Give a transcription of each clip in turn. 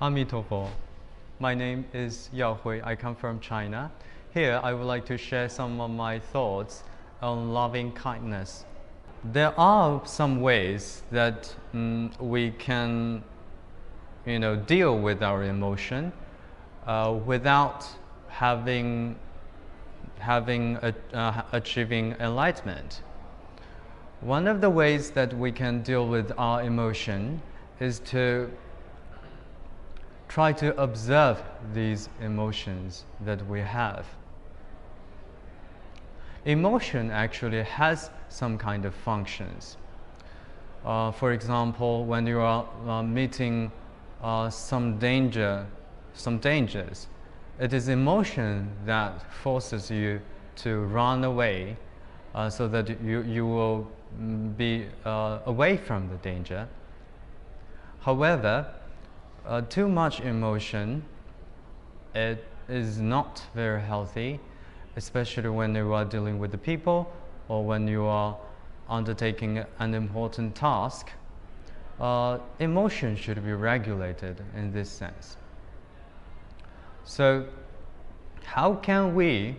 Amitofo. My name is Hui. I come from China. Here, I would like to share some of my thoughts on loving kindness. There are some ways that we can, deal with our emotion without achieving enlightenment. One of the ways that we can deal with our emotion is to try to observe these emotions that we have. Emotion actually has some kind of functions. For example, when you are meeting some dangers, it is emotion that forces you to run away so that you will be away from the danger. However, too much emotion, it is not very healthy, especially when you are dealing with the people or when you are undertaking an important task. Emotion should be regulated in this sense. So, how can we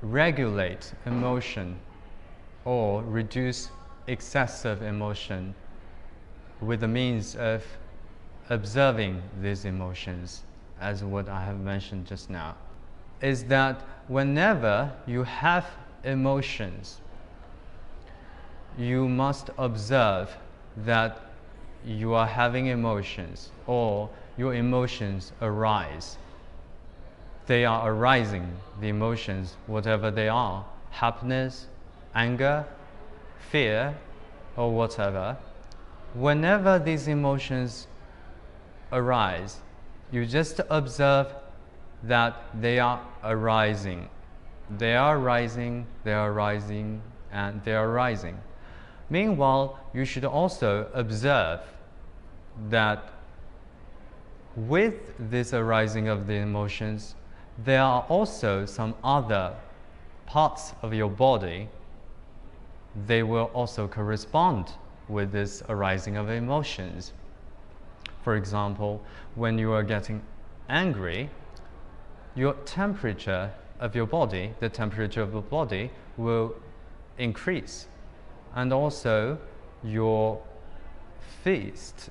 regulate emotion or reduce excessive emotion with the means of observing these emotions, as what I have mentioned just now, is that whenever you have emotions, you must observe that you are having emotions or your emotions arise. They are arising, the emotions, whatever they are, happiness, anger, fear, or whatever. Whenever these emotions arise, you just observe that they are arising. They are rising, they are rising, and they are rising. Meanwhile, you should also observe that with this arising of the emotions, there are also some other parts of your body. They will also correspond with this arising of emotions. For example, when you are getting angry, your temperature of your body, the temperature of the body will increase. And also your fist,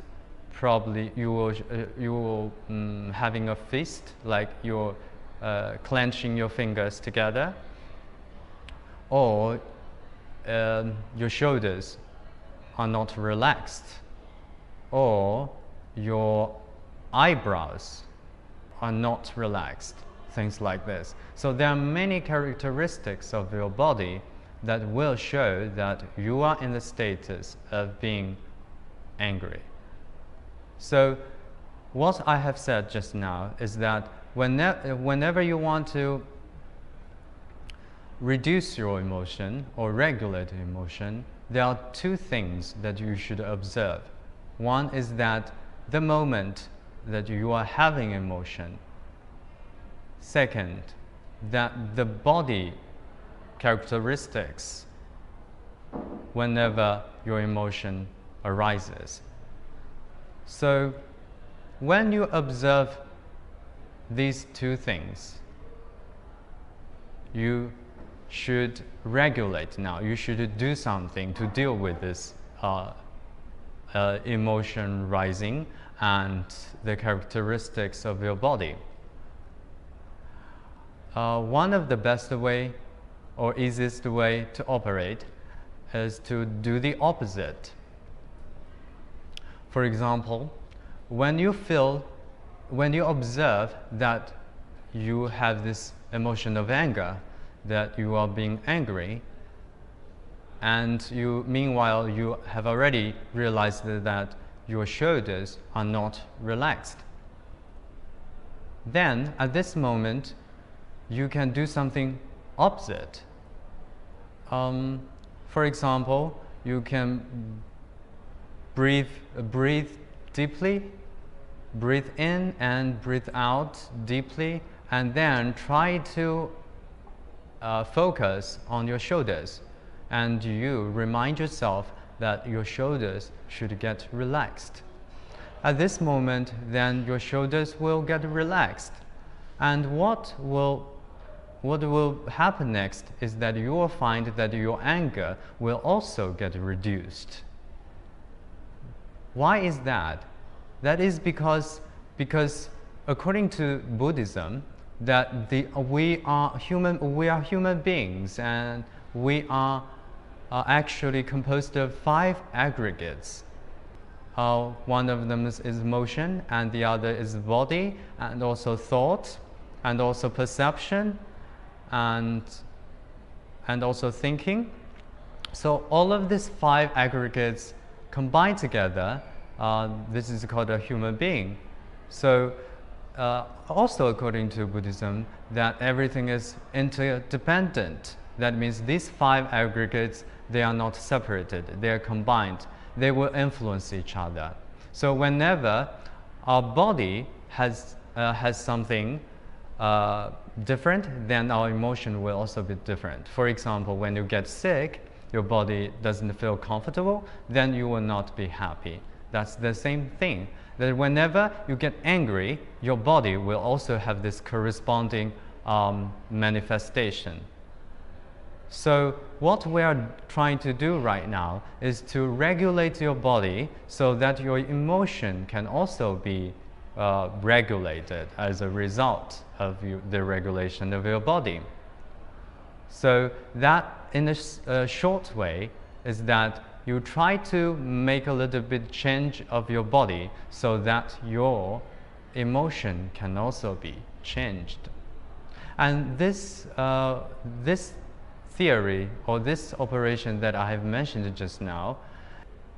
probably you will having a fist, like you're clenching your fingers together, or your shoulders are not relaxed, or your eyebrows are not relaxed, things like this. So there are many characteristics of your body that will show that you are in the status of being angry. So what I have said just now is that whenever you want to reduce your emotion or regulate emotion, there are two things that you should observe. One is that the moment that you are having emotion. Second, that the body characteristics whenever your emotion arises. So when you observe these two things, you should regulate now. You should do something to deal with this emotion rising and the characteristics of your body. One of the best way or easiest way to operate is to do the opposite. For example, when you observe that you have this emotion of anger, that you are being angry, and meanwhile you have already realized that your shoulders are not relaxed. Then at this moment you can do something opposite. For example, you can breathe deeply, breathe in and breathe out deeply, and then try to focus on your shoulders, and you remind yourself that your shoulders should get relaxed. at this moment, then your shoulders will get relaxed. And what will happen next is that you will find that your anger will also get reduced. Why is that? That is because according to Buddhism, that we are human beings, and we are actually composed of 5 aggregates. One of them is emotion, and the other is body, and also thought, and also perception, and also thinking. So all of these 5 aggregates combined together, this is called a human being. So also according to Buddhism, that everything is interdependent. That means these 5 aggregates, they are not separated, they are combined. They will influence each other. So whenever our body has something different, then our emotion will also be different. For example, when you get sick, your body doesn't feel comfortable, then you will not be happy. That's the same thing. That whenever you get angry, your body will also have this corresponding manifestation. So what we are trying to do right now is to regulate your body so that your emotion can also be regulated as a result of the regulation of your body. So that, in a short way, is that you try to make a little bit change of your body so that your emotion can also be changed. And this theory, or this operation that I have mentioned just now,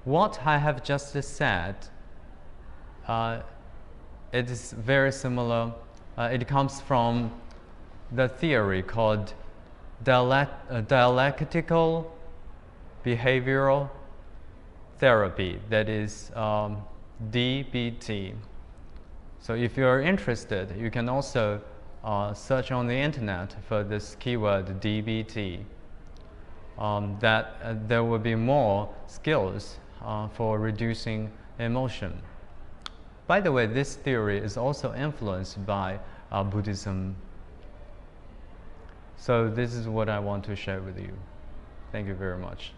what I have just said, it is very similar. It comes from the theory called dialectical behavioral therapy, that is DBT. So if you are interested, you can also search on the internet for this keyword DBT. There will be more skills for reducing emotion. By the way, this theory is also influenced by Buddhism. So this is what I want to share with you. Thank you very much.